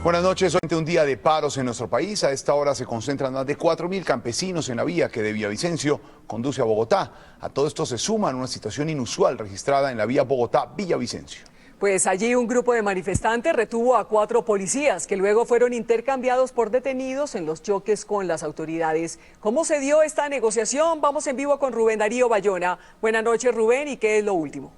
Buenas noches. Hoy un día de paros en nuestro país. A esta hora se concentran más de 4.000 campesinos en la vía que de Villavicencio conduce a Bogotá. A todo esto se suma una situación inusual registrada en la vía Bogotá-Villavicencio. Pues allí un grupo de manifestantes retuvo a 4 policías que luego fueron intercambiados por detenidos en los choques con las autoridades. ¿Cómo se dio esta negociación? Vamos en vivo con Rubén Darío Bayona. Buenas noches, Rubén, ¿y qué es lo último?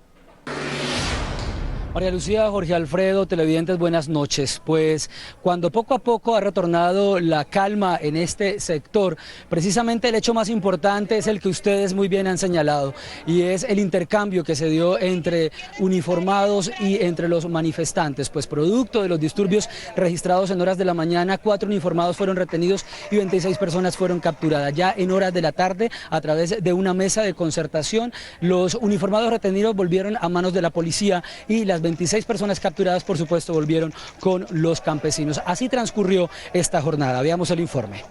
María Lucía, Jorge Alfredo, televidentes, buenas noches. Pues cuando poco a poco ha retornado la calma en este sector, precisamente el hecho más importante es el que ustedes muy bien han señalado, y es el intercambio que se dio entre uniformados y entre los manifestantes. Pues producto de los disturbios registrados en horas de la mañana, 4 uniformados fueron retenidos y 26 personas fueron capturadas. Ya en horas de la tarde, a través de una mesa de concertación, los uniformados retenidos volvieron a manos de la policía y las 26 personas capturadas, por supuesto, volvieron con los campesinos. Así transcurrió esta jornada. Veamos el informe.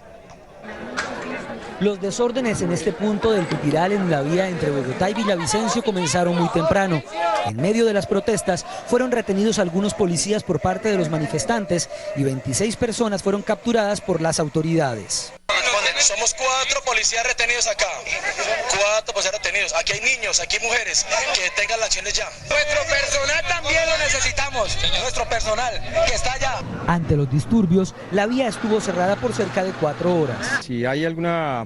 Los desórdenes en este punto del Pipiral, en la vía entre Bogotá y Villavicencio, comenzaron muy temprano. En medio de las protestas fueron retenidos algunos policías por parte de los manifestantes y 26 personas fueron capturadas por las autoridades. Somos 4 policías retenidos acá, 4 policías retenidos. Aquí hay niños, aquí hay mujeres, que tengan las acciones ya. Nuestro personal también lo necesitamos, nuestro personal que está allá. Ante los disturbios, la vía estuvo cerrada por cerca de 4 horas. Si hay alguna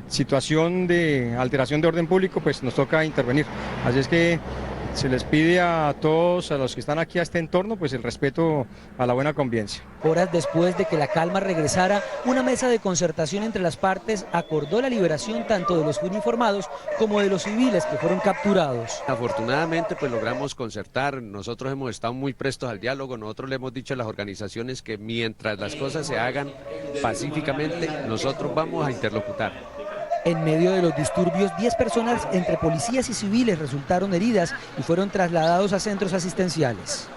situación de alteración de orden público, pues nos toca intervenir. Así es que se les pide a todos, a los que están aquí a este entorno, pues el respeto a la buena convivencia. Horas después de que la calma regresara, una mesa de concertación entre las partes acordó la liberación tanto de los uniformados como de los civiles que fueron capturados. Afortunadamente pues logramos concertar, nosotros hemos estado muy prestos al diálogo, nosotros le hemos dicho a las organizaciones que mientras las cosas se hagan pacíficamente, nosotros vamos a interlocutar. En medio de los disturbios, 10 personas entre policías y civiles resultaron heridas y fueron trasladados a centros asistenciales.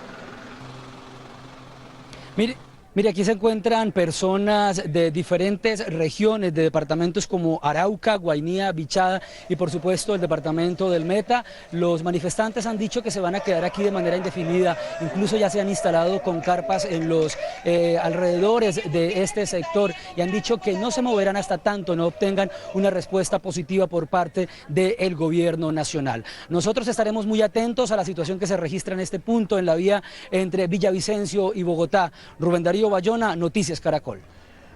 Mire, aquí se encuentran personas de diferentes regiones, de departamentos como Arauca, Guainía, Bichada y por supuesto el departamento del Meta. Los manifestantes han dicho que se van a quedar aquí de manera indefinida, incluso ya se han instalado con carpas en los alrededores de este sector y han dicho que no se moverán hasta tanto no obtengan una respuesta positiva por parte del gobierno nacional. Nosotros estaremos muy atentos a la situación que se registra en este punto, en la vía entre Villavicencio y Bogotá. Rubén Darío Bayona, Noticias Caracol.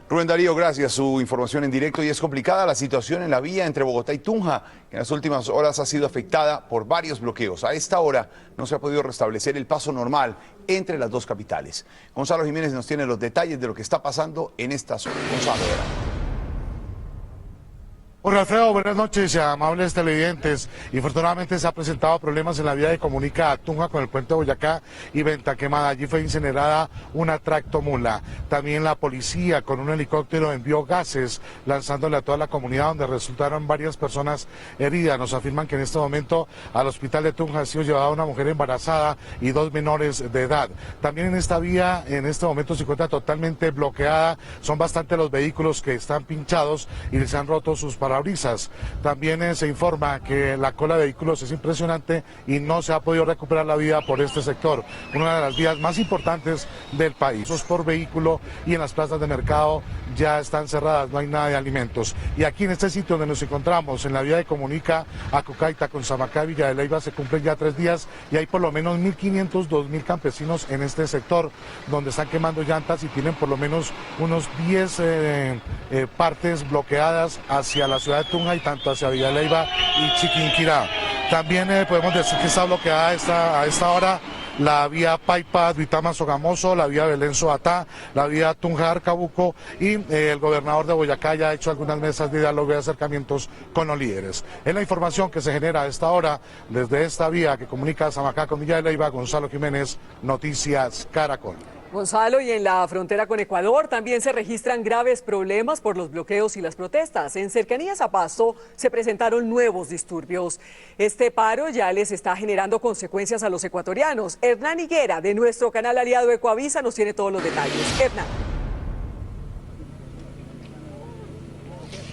Rubén Darío, gracias. Su información en directo. Y es complicada la situación en la vía entre Bogotá y Tunja, que en las últimas horas ha sido afectada por varios bloqueos. A esta hora no se ha podido restablecer el paso normal entre las dos capitales. Gonzalo Jiménez nos tiene los detalles de lo que está pasando en esta zona. Gonzalo, adelante. Jorge Alfredo, buenas noches, amables televidentes. Infortunadamente se han presentado problemas en la vía que comunica a Tunja con el puente de Boyacá y Venta Quemada. Allí fue incinerada una tractomula. También la policía con un helicóptero envió gases lanzándole a toda la comunidad, donde resultaron varias personas heridas. Nos afirman que en este momento al hospital de Tunja ha sido llevada una mujer embarazada y 2 menores de edad. También en esta vía en este momento se encuentra totalmente bloqueada. Son bastante los vehículos que están pinchados y les han roto sus parabrisas. También se informa que la cola de vehículos es impresionante y no se ha podido recuperar la vía por este sector, una de las vías más importantes del país. Por vehículo y en las plazas de mercado ya están cerradas, no hay nada de alimentos. Y aquí en este sitio donde nos encontramos, en la vía que comunica a Cucaita con Samacá y Villa de Leyva, se cumplen ya 3 días y hay por lo menos 1.500, 2.000 campesinos en este sector donde están quemando llantas y tienen por lo menos unos 10 partes bloqueadas hacia la ciudad de Tunja y tanto hacia Villa de Leyva y Chiquinquirá. También podemos decir que está bloqueada a esta hora la vía Paipa, Duitama, Sogamoso, la vía Belén, Soatá, la vía Tunja, Arcabuco y el gobernador de Boyacá ya ha hecho algunas mesas de diálogo y acercamientos con los líderes. Es la información que se genera a esta hora desde esta vía que comunica a Samacá con Villa de Leyva. Gonzalo Jiménez, Noticias Caracol. Gonzalo, y en la frontera con Ecuador también se registran graves problemas por los bloqueos y las protestas. En cercanías a Pasto se presentaron nuevos disturbios. Este paro ya les está generando consecuencias a los ecuatorianos. Hernán Higuera, de nuestro canal aliado Ecoavisa, nos tiene todos los detalles. Hernán.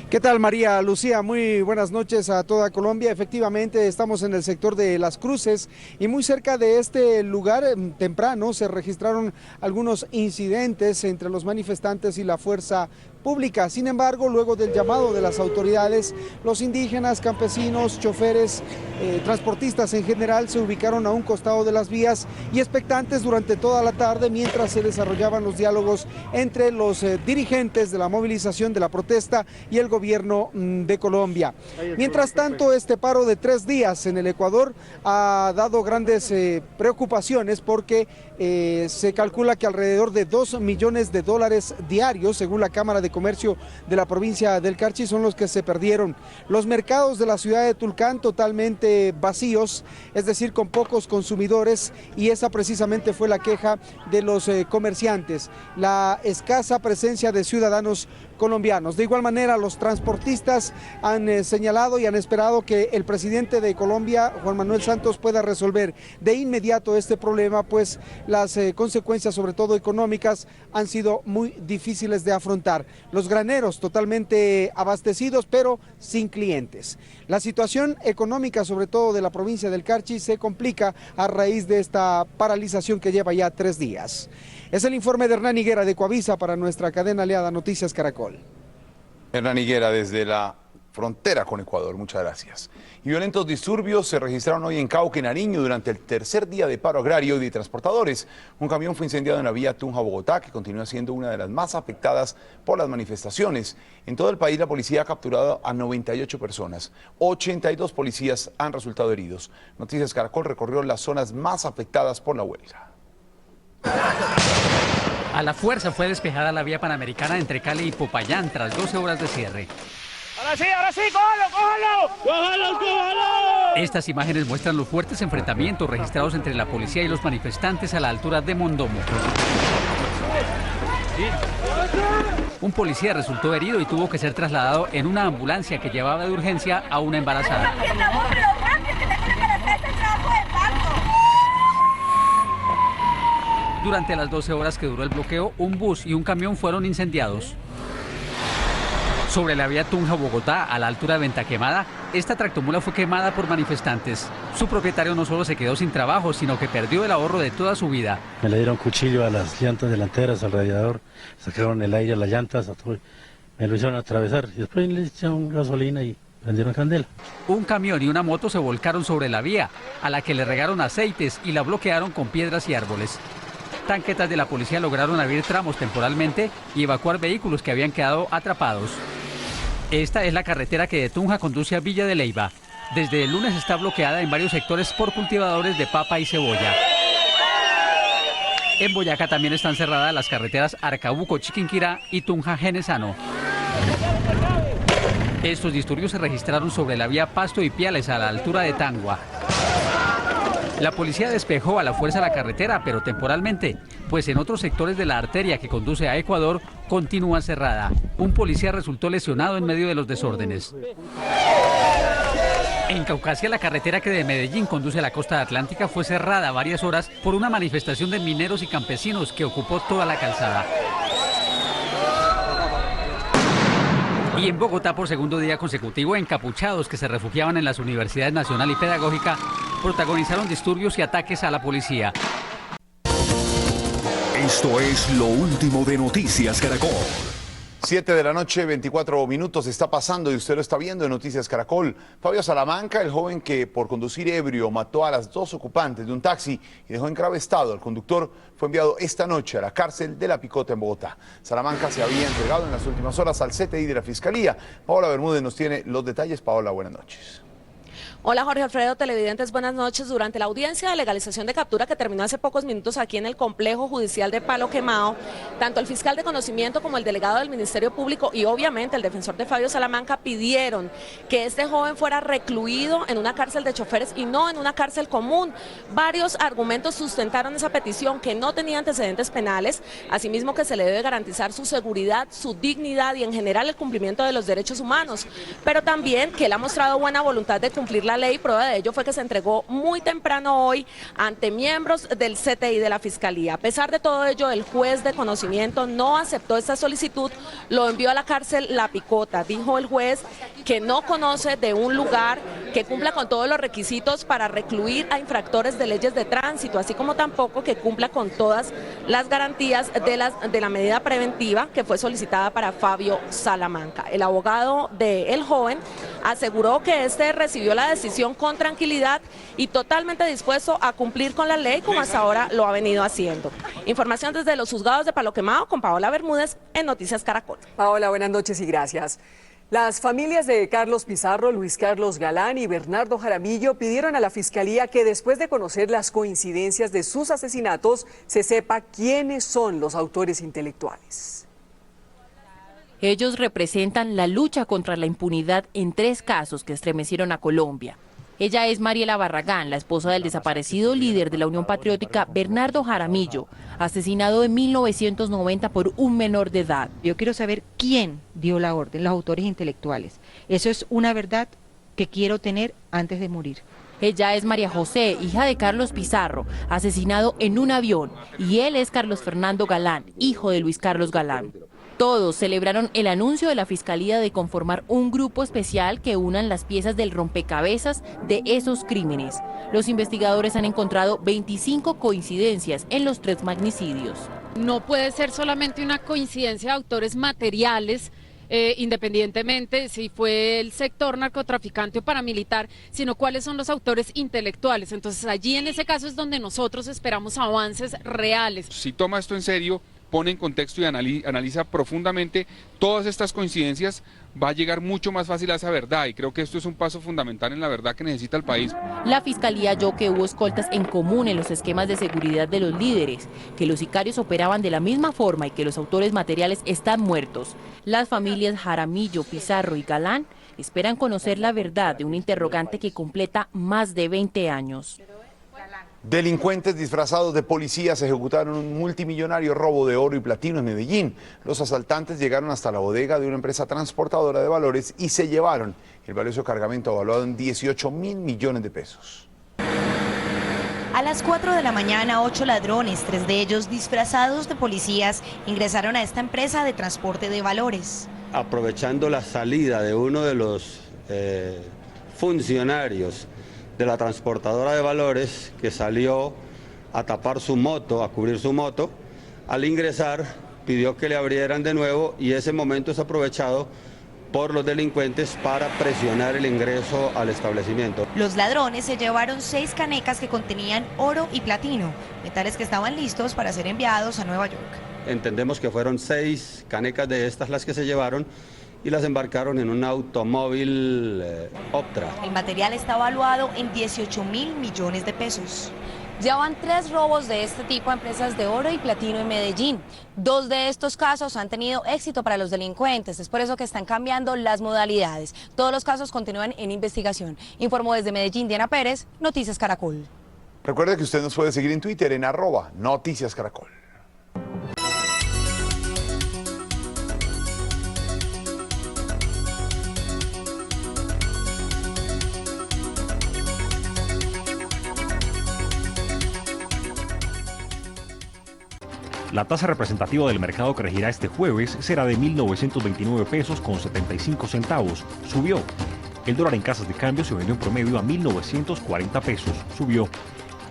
¿Qué tal, María Lucía? Muy buenas noches a toda Colombia. Efectivamente, estamos en el sector de Las Cruces y muy cerca de este lugar temprano se registraron algunos incidentes entre los manifestantes y la fuerza pública. Sin embargo, luego del llamado de las autoridades, los indígenas, campesinos, choferes, transportistas en general se ubicaron a un costado de las vías y expectantes durante toda la tarde mientras se desarrollaban los diálogos entre los dirigentes de la movilización, de la protesta y el gobierno de Colombia. Mientras tanto, este paro de 3 días en el Ecuador ha dado grandes preocupaciones porque se calcula que alrededor de $2 millones diarios, según la Cámara de Comercio de la provincia del Carchi, son los que se perdieron. Los mercados de la ciudad de Tulcán totalmente vacíos, es decir, con pocos consumidores, y esa precisamente fue la queja de los comerciantes, la escasa presencia de ciudadanos colombianos. De igual manera, los transportistas han señalado y han esperado que el presidente de Colombia, Juan Manuel Santos, pueda resolver de inmediato este problema, pues las consecuencias, sobre todo económicas, han sido muy difíciles de afrontar. Los graneros totalmente abastecidos, pero sin clientes. La situación económica, sobre todo de la provincia del Carchi, se complica a raíz de esta paralización que lleva ya 3 días. Es el informe de Hernán Higuera de Coavisa para nuestra cadena aliada Noticias Caracol. Hernán Higuera desde la frontera con Ecuador, muchas gracias. Y violentos disturbios se registraron hoy en Cauca, Nariño, durante el tercer día de paro agrario y de transportadores. Un camión fue incendiado en la vía Tunja-Bogotá, que continúa siendo una de las más afectadas por las manifestaciones. En todo el país, la policía ha capturado a 98 personas. 82 policías han resultado heridos. Noticias Caracol recorrió las zonas más afectadas por la huelga. A la fuerza fue despejada la vía panamericana entre Cali y Popayán tras 12 horas de cierre. Ahora sí, cójalo. Estas imágenes muestran los fuertes enfrentamientos registrados entre la policía y los manifestantes a la altura de Mondomo. Un policía resultó herido y tuvo que ser trasladado en una ambulancia que llevaba de urgencia a una embarazada. Durante las 12 horas que duró el bloqueo, un bus y un camión fueron incendiados. Sobre la vía Tunja-Bogotá, a la altura de Venta Quemada, esta tractomula fue quemada por manifestantes. Su propietario no solo se quedó sin trabajo, sino que perdió el ahorro de toda su vida. Me le dieron cuchillo a las llantas delanteras, al radiador, sacaron el aire a las llantas, me lo hicieron atravesar y después le echaron gasolina y prendieron candela. Un camión y una moto se volcaron sobre la vía, a la que le regaron aceites y la bloquearon con piedras y árboles. Tanquetas de la policía lograron abrir tramos temporalmente y evacuar vehículos que habían quedado atrapados. Esta es la carretera que de Tunja conduce a Villa de Leyva. Desde el lunes está bloqueada en varios sectores por cultivadores de papa y cebolla. En Boyacá también están cerradas las carreteras Arcabuco-Chiquinquirá y Tunja-Genesano. Estos disturbios se registraron sobre la vía Pasto y Piales a la altura de Tangua. La policía despejó a la fuerza la carretera, pero temporalmente, pues en otros sectores de la arteria que conduce a Ecuador continúa cerrada. Un policía resultó lesionado en medio de los desórdenes. En Caucasia, la carretera que de Medellín conduce a la costa atlántica fue cerrada varias horas por una manifestación de mineros y campesinos que ocupó toda la calzada. Y en Bogotá, por segundo día consecutivo, encapuchados que se refugiaban en las universidades nacional y pedagógica protagonizaron disturbios y ataques a la policía. Esto es lo último de Noticias Caracol. 7 de la noche, 24 minutos, está pasando y usted lo está viendo en Noticias Caracol. Fabio Salamanca, el joven que por conducir ebrio mató a las 2 ocupantes de un taxi y dejó en grave estado al conductor, fue enviado esta noche a la cárcel de La Picota en Bogotá. Salamanca se había entregado en las últimas horas al CTI de la Fiscalía. Paola Bermúdez nos tiene los detalles. Paola, buenas noches. Hola Jorge Alfredo, televidentes, buenas noches. Durante la audiencia de legalización de captura que terminó hace pocos minutos aquí en el complejo judicial de Palo Quemado, tanto el fiscal de conocimiento como el delegado del Ministerio Público y obviamente el defensor de Fabio Salamanca pidieron que este joven fuera recluido en una cárcel de choferes y no en una cárcel común. Varios argumentos sustentaron esa petición: que no tenía antecedentes penales, asimismo que se le debe garantizar su seguridad, su dignidad y en general el cumplimiento de los derechos humanos, pero también que él ha mostrado buena voluntad de cumplir cumplir la ley. Prueba de ello fue que se entregó muy temprano hoy ante miembros del CTI de la Fiscalía. A pesar de todo ello, el juez de conocimiento no aceptó esta solicitud, lo envió a la cárcel La Picota. Dijo el juez que no conoce de un lugar que cumpla con todos los requisitos para recluir a infractores de leyes de tránsito, así como tampoco que cumpla con todas las garantías de la medida preventiva que fue solicitada para Fabio Salamanca. El abogado del joven aseguró que este recibió la decisión con tranquilidad y totalmente dispuesto a cumplir con la ley como hasta ahora lo ha venido haciendo. Información desde los juzgados de Palo Quemado con Paola Bermúdez en Noticias Caracol. Paola, buenas noches y gracias. Las familias de Carlos Pizarro, Luis Carlos Galán y Bernardo Jaramillo pidieron a la Fiscalía que después de conocer las coincidencias de sus asesinatos se sepa quiénes son los autores intelectuales. Ellos representan la lucha contra la impunidad en 3 casos que estremecieron a Colombia. Ella es Mariela Barragán, la esposa del desaparecido líder de la Unión Patriótica, Bernardo Jaramillo, asesinado en 1990 por un menor de edad. Yo quiero saber quién dio la orden, los autores intelectuales. Eso es una verdad que quiero tener antes de morir. Ella es María José, hija de Carlos Pizarro, asesinado en un avión, y él es Carlos Fernando Galán, hijo de Luis Carlos Galán. Todos celebraron el anuncio de la Fiscalía de conformar un grupo especial que unan las piezas del rompecabezas de esos crímenes. Los investigadores han encontrado 25 coincidencias en los 3 magnicidios. No puede ser solamente una coincidencia de autores materiales, independientemente si fue el sector narcotraficante o paramilitar, sino cuáles son los autores intelectuales. Entonces allí en ese caso es donde nosotros esperamos avances reales. Si toma esto en serio, pone en contexto y analiza profundamente todas estas coincidencias, va a llegar mucho más fácil a esa verdad, y creo que esto es un paso fundamental en la verdad que necesita el país. La Fiscalía halló que hubo escoltas en común en los esquemas de seguridad de los líderes, que los sicarios operaban de la misma forma y que los autores materiales están muertos. Las familias Jaramillo, Pizarro y Galán esperan conocer la verdad de un interrogante que completa más de 20 años. Delincuentes disfrazados de policías ejecutaron un multimillonario robo de oro y platino en Medellín. Los asaltantes llegaron hasta la bodega de una empresa transportadora de valores y se llevaron el valioso cargamento evaluado en 18.000 millones de pesos. A las 4 de la mañana, 8 ladrones, 3 de ellos disfrazados de policías, ingresaron a esta empresa de transporte de valores. Aprovechando la salida de uno de los funcionarios de la transportadora de valores, que salió a tapar su moto, a cubrir su moto, al ingresar pidió que le abrieran de nuevo, y ese momento es aprovechado por los delincuentes para presionar el ingreso al establecimiento. Los ladrones se llevaron 6 canecas que contenían oro y platino, metales que estaban listos para ser enviados a Nueva York. Entendemos que fueron 6 canecas de estas las que se llevaron y las embarcaron en un automóvil Optra. El material está evaluado en 18.000 millones de pesos. Ya van 3 robos de este tipo a empresas de oro y platino en Medellín. 2 de estos casos han tenido éxito para los delincuentes. Es por eso que están cambiando las modalidades. Todos los casos continúan en investigación. Informó desde Medellín Diana Pérez, Noticias Caracol. Recuerde que usted nos puede seguir en Twitter en @noticiascaracol. La tasa representativa del mercado que regirá este jueves será de 1.929 pesos con 75 centavos. Subió. El dólar en casas de cambio se vendió en promedio a 1.940 pesos. Subió.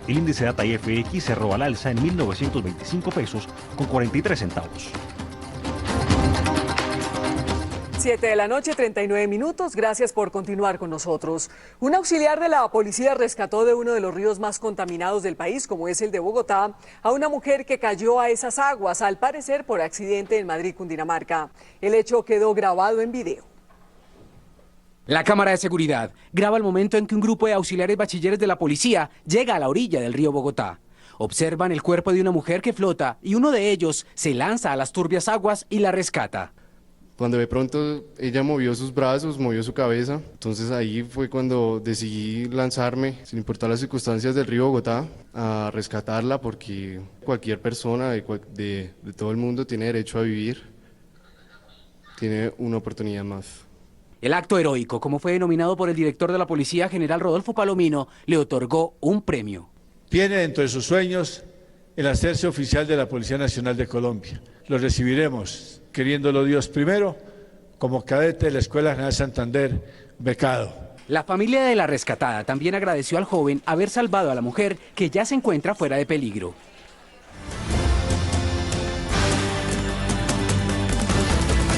El índice data IFX cerró al alza en 1.925 pesos con 43 centavos. 7 de la noche, 39 minutos. Gracias por continuar con nosotros. Un auxiliar de la policía rescató de uno de los ríos más contaminados del país, como es el de Bogotá, a una mujer que cayó a esas aguas, al parecer por accidente en Madrid, Cundinamarca. El hecho quedó grabado en video. La cámara de seguridad graba el momento en que un grupo de auxiliares bachilleres de la policía llega a la orilla del río Bogotá. Observan el cuerpo de una mujer que flota y uno de ellos se lanza a las turbias aguas y la rescata. Cuando de pronto ella movió sus brazos, movió su cabeza, entonces ahí fue cuando decidí lanzarme, sin importar las circunstancias del río Bogotá, a rescatarla, porque cualquier persona de todo el mundo tiene derecho a vivir, tiene una oportunidad más. El acto heroico, como fue denominado por el director de la policía, general Rodolfo Palomino, le otorgó un premio. Tiene dentro de sus sueños el hacerse oficial de la Policía Nacional de Colombia. Lo recibiremos, queriéndolo Dios, primero como cadete de la Escuela General Santander, becado. La familia de la rescatada también agradeció al joven haber salvado a la mujer, que ya se encuentra fuera de peligro.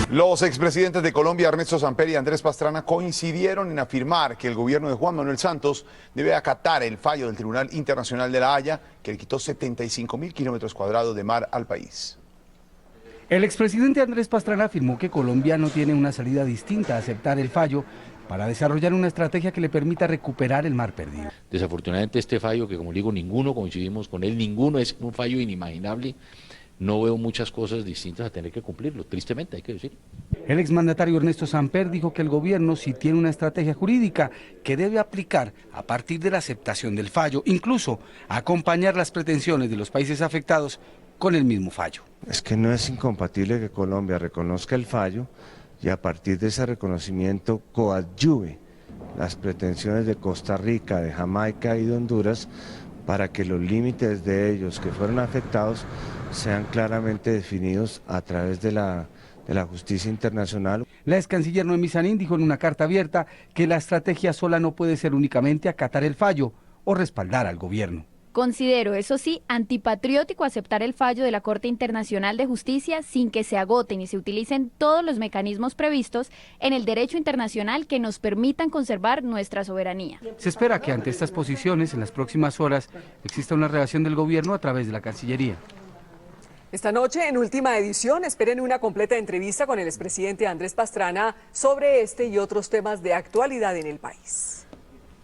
Los expresidentes de Colombia, Ernesto Samper y Andrés Pastrana, coincidieron en afirmar que el gobierno de Juan Manuel Santos debe acatar el fallo del Tribunal Internacional de La Haya, que le quitó 75.000 kilómetros cuadrados de mar al país. El expresidente Andrés Pastrana afirmó que Colombia no tiene una salida distinta a aceptar el fallo para desarrollar una estrategia que le permita recuperar el mar perdido. Desafortunadamente este fallo, que como digo, ninguno coincidimos con él, ninguno, es un fallo inimaginable. No veo muchas cosas distintas a tener que cumplirlo, tristemente hay que decir. El exmandatario Ernesto Samper dijo que el gobierno sí tiene una estrategia jurídica que debe aplicar a partir de la aceptación del fallo, incluso acompañar las pretensiones de los países afectados con el mismo fallo. Es que no es incompatible que Colombia reconozca el fallo y a partir de ese reconocimiento coadyuve las pretensiones de Costa Rica, de Jamaica y de Honduras para que los límites de ellos que fueron afectados sean claramente definidos a través de la justicia internacional. La ex canciller Noemí Sanín dijo en una carta abierta que la estrategia sola no puede ser únicamente acatar el fallo o respaldar al gobierno. Considero, eso sí, antipatriótico aceptar el fallo de la Corte Internacional de Justicia sin que se agoten y se utilicen todos los mecanismos previstos en el derecho internacional que nos permitan conservar nuestra soberanía. Se espera que ante estas posiciones, en las próximas horas, exista una reacción del gobierno a través de la Cancillería. Esta noche, en Última Edición, esperen una completa entrevista con el expresidente Andrés Pastrana sobre este y otros temas de actualidad en el país.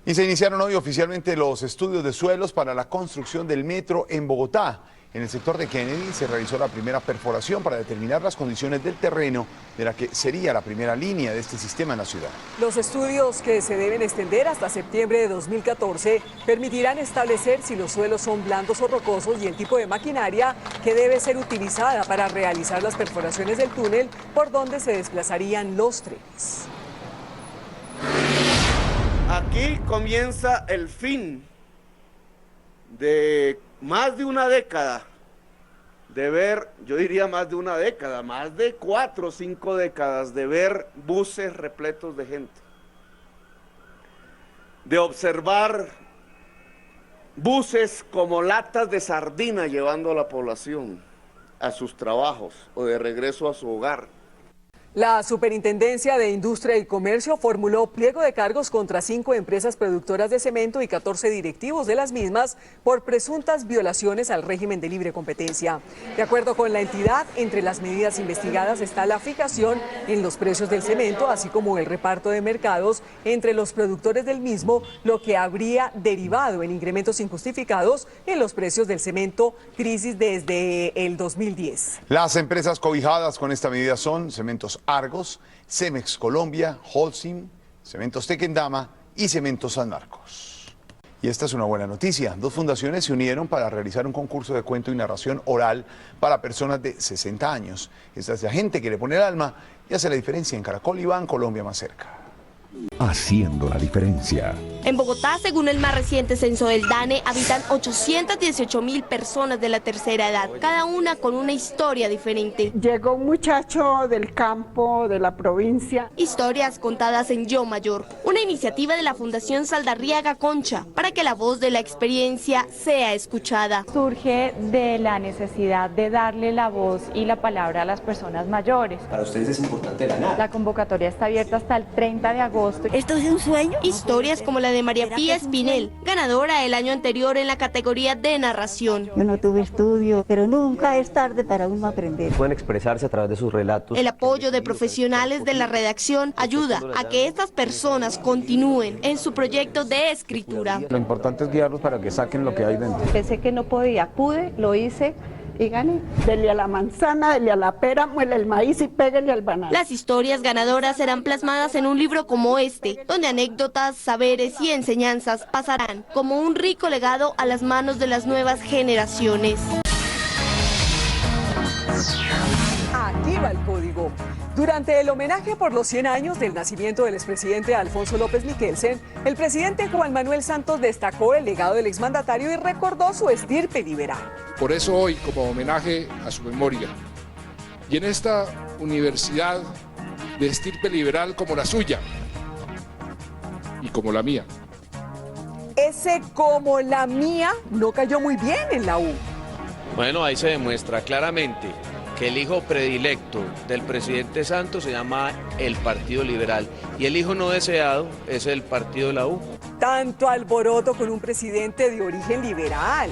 Y se iniciaron hoy oficialmente los estudios de suelos para la construcción del metro en Bogotá. En el sector de Kennedy se realizó la primera perforación para determinar las condiciones del terreno de la que sería la primera línea de este sistema en la ciudad. Los estudios, que se deben extender hasta septiembre de 2014, permitirán establecer si los suelos son blandos o rocosos y el tipo de maquinaria que debe ser utilizada para realizar las perforaciones del túnel por donde se desplazarían los trenes. Aquí comienza el fin de más de una década de ver, yo diría más de una década, más de 4 o 5 décadas de ver buses repletos de gente, de observar buses como latas de sardina llevando a la población a sus trabajos o de regreso a su hogar. La Superintendencia de Industria y Comercio formuló pliego de cargos contra 5 empresas productoras de cemento y 14 directivos de las mismas por presuntas violaciones al régimen de libre competencia. De acuerdo con la entidad, entre las medidas investigadas está la fijación en los precios del cemento, así como el reparto de mercados entre los productores del mismo, lo que habría derivado en incrementos injustificados en los precios del cemento, crisis desde el 2010. Las empresas cobijadas con esta medida son Cementos Argos, Cemex Colombia, Holcim, Cementos Tequendama y Cementos San Marcos. Y esta es una buena noticia. 2 fundaciones se unieron para realizar un concurso de cuento y narración oral para personas de 60 años. Esta es la gente que le pone el alma y hace la diferencia en Caracol y Ban Colombia más cerca. Haciendo la diferencia. En Bogotá, según el más reciente censo del DANE, habitan 818.000 personas de la tercera edad, cada una con una historia diferente. Llegó un muchacho del campo, de la provincia. Historias contadas en Yo Mayor, una iniciativa de la Fundación Saldarriaga Concha, para que la voz de la experiencia sea escuchada. Surge de la necesidad de darle la voz y la palabra a las personas mayores. Para ustedes es importante ganar. La convocatoria está abierta hasta el 30 de agosto. ¿Esto es un sueño? Historias como la de María Pía Espinel, ganadora el año anterior en la categoría de narración. Yo no tuve estudio, pero nunca es tarde para uno aprender. Pueden expresarse a través de sus relatos. El apoyo de profesionales de la redacción ayuda a que estas personas continúen en su proyecto de escritura. Lo importante es guiarlos para que saquen lo que hay dentro. Pensé que no podía, pude, lo hice. Y gané. Dele a la manzana, dele a la pera, muele el maíz y pégale al banano. Las historias ganadoras serán plasmadas en un libro como este, donde anécdotas, saberes y enseñanzas pasarán como un rico legado a las manos de las nuevas generaciones. Activa el código. Durante el homenaje por los 100 años del nacimiento del expresidente Alfonso López Michelsen, el presidente Juan Manuel Santos destacó el legado del exmandatario y recordó su estirpe liberal. Por eso hoy, como homenaje a su memoria, y en esta universidad de estirpe liberal como la suya y como la mía. Ese como la mía no cayó muy bien en la U. Bueno, ahí se demuestra claramente que el hijo predilecto del presidente Santos se llama el Partido Liberal y el hijo no deseado es el Partido de la U. Tanto alboroto con un presidente de origen liberal.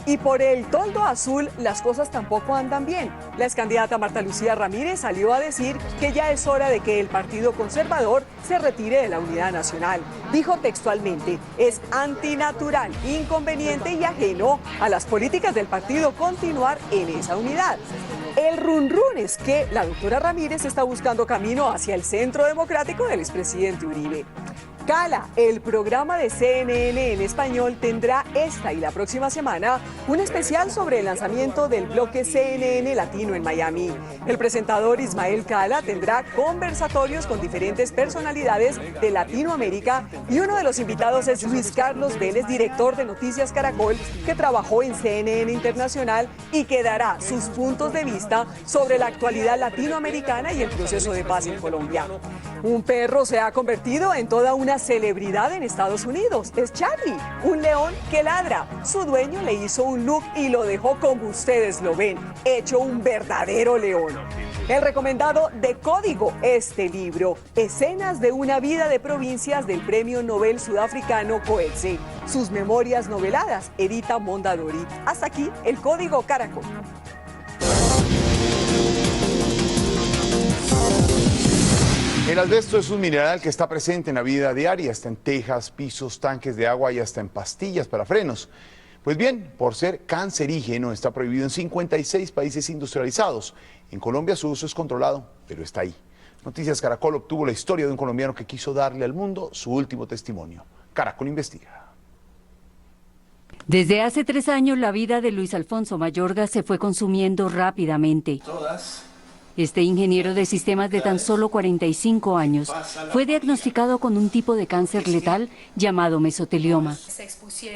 Y por el toldo azul las cosas tampoco andan bien. La excandidata Marta Lucía Ramírez salió a decir que ya es hora de que el Partido Conservador se retire de la unidad nacional. Dijo textualmente, es antinatural, inconveniente y ajeno a las políticas del partido continuar en esa unidad. El run es que la doctora Ramírez está buscando camino hacia el centro democrático del expresidente Uribe. Cala, el programa de CNN en español, tendrá esta y la próxima semana un especial sobre el lanzamiento del bloque CNN Latino en Miami. El presentador Ismael Cala tendrá conversatorios con diferentes personalidades de Latinoamérica y uno de los invitados es Luis Carlos Vélez, director de Noticias Caracol, que trabajó en CNN Internacional y que dará sus puntos de vista sobre la actualidad latinoamericana y el proceso de paz en Colombia. Un perro se ha convertido en toda una celebridad en Estados Unidos. Es Charlie, un león que ladra. Su dueño le hizo un look y lo dejó como ustedes lo ven, hecho un verdadero león. El recomendado de Código, este libro, Escenas de una vida de provincias del Premio Nobel sudafricano Coetzee. Sus memorias noveladas, edita Mondadori. Hasta aquí el Código Caracol. El asbesto es un mineral que está presente en la vida diaria, está en tejas, pisos, tanques de agua y hasta en pastillas para frenos. Pues bien, por ser cancerígeno está prohibido en 56 países industrializados. En Colombia su uso es controlado, pero está ahí. Noticias Caracol obtuvo la historia de un colombiano que quiso darle al mundo su último testimonio. Caracol investiga. Desde hace 3 años la vida de Luis Alfonso Mayorga se fue consumiendo rápidamente. Este ingeniero de sistemas de tan solo 45 años fue diagnosticado con un tipo de cáncer letal llamado mesotelioma.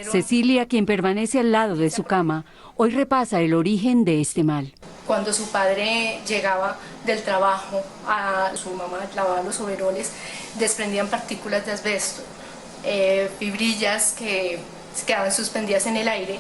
Cecilia, quien permanece al lado de su cama, hoy repasa el origen de este mal. Cuando su padre llegaba del trabajo, su mamá lavaba los overoles, desprendían partículas de asbesto, fibrillas que quedaban suspendidas en el aire,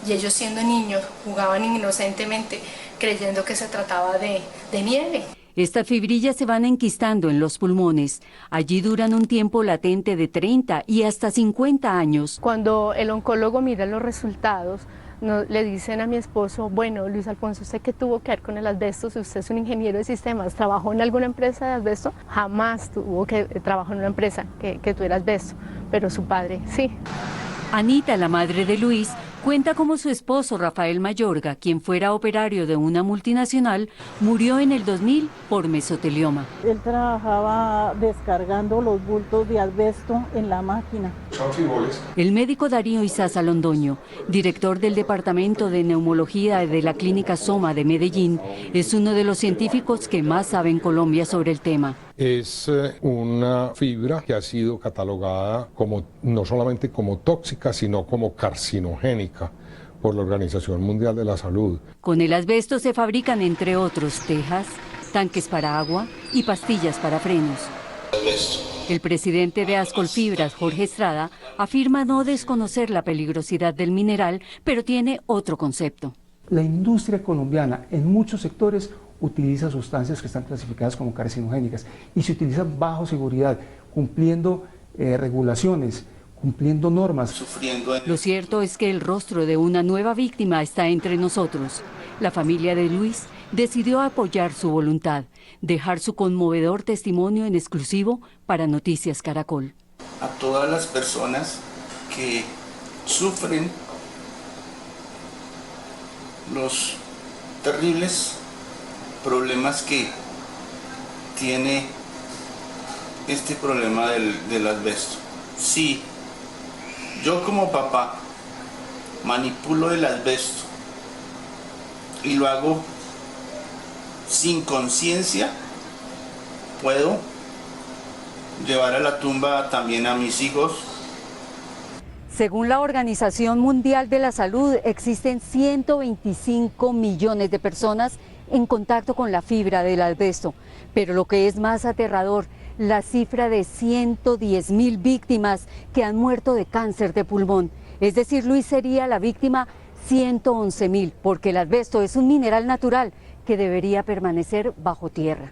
y ellos, siendo niños, jugaban inocentemente creyendo que se trataba de nieve. Estas fibrillas se van enquistando en los pulmones. Allí duran un tiempo latente de 30 y hasta 50 años. Cuando el oncólogo mira los resultados, le dicen a mi esposo, bueno, Luis Alfonso, ¿usted qué tuvo que ver con el asbesto? Si usted es un ingeniero de sistemas, ¿trabajó en alguna empresa de asbesto? Jamás tuvo que trabajar en una empresa que tuviera asbesto, pero su padre sí. Anita, la madre de Luis, cuenta cómo su esposo Rafael Mayorga, quien fuera operario de una multinacional, murió en el 2000 por mesotelioma. Él trabajaba descargando los bultos de asbesto en la máquina. El médico Darío Izaza Londoño, director del Departamento de Neumología de la Clínica Soma de Medellín, es uno de los científicos que más sabe en Colombia sobre el tema. Es una fibra que ha sido catalogada como no solamente como tóxica, sino como carcinogénica por la Organización Mundial de la Salud. Con el asbesto se fabrican, entre otros, tejas, tanques para agua y pastillas para frenos. El presidente de Ascolfibras, Jorge Estrada, afirma no desconocer la peligrosidad del mineral, pero tiene otro concepto. La industria colombiana en muchos sectores utiliza sustancias que están clasificadas como carcinogénicas y se utilizan bajo seguridad, cumpliendo regulaciones, cumpliendo normas. Lo cierto es que el rostro de una nueva víctima está entre nosotros. La familia de Luis decidió apoyar su voluntad, dejar su conmovedor testimonio en exclusivo para Noticias Caracol. A todas las personas que sufren los terribles problemas que tiene este problema del asbesto. Si yo como papá manipulo el asbesto y lo hago sin conciencia, puedo llevar a la tumba también a mis hijos. Según la Organización Mundial de la Salud, existen 125 millones de personas en contacto con la fibra del asbesto. Pero lo que es más aterrador, la cifra de 110.000 víctimas que han muerto de cáncer de pulmón. Es decir, Luis sería la víctima 111.000, porque el asbesto es un mineral natural que debería permanecer bajo tierra.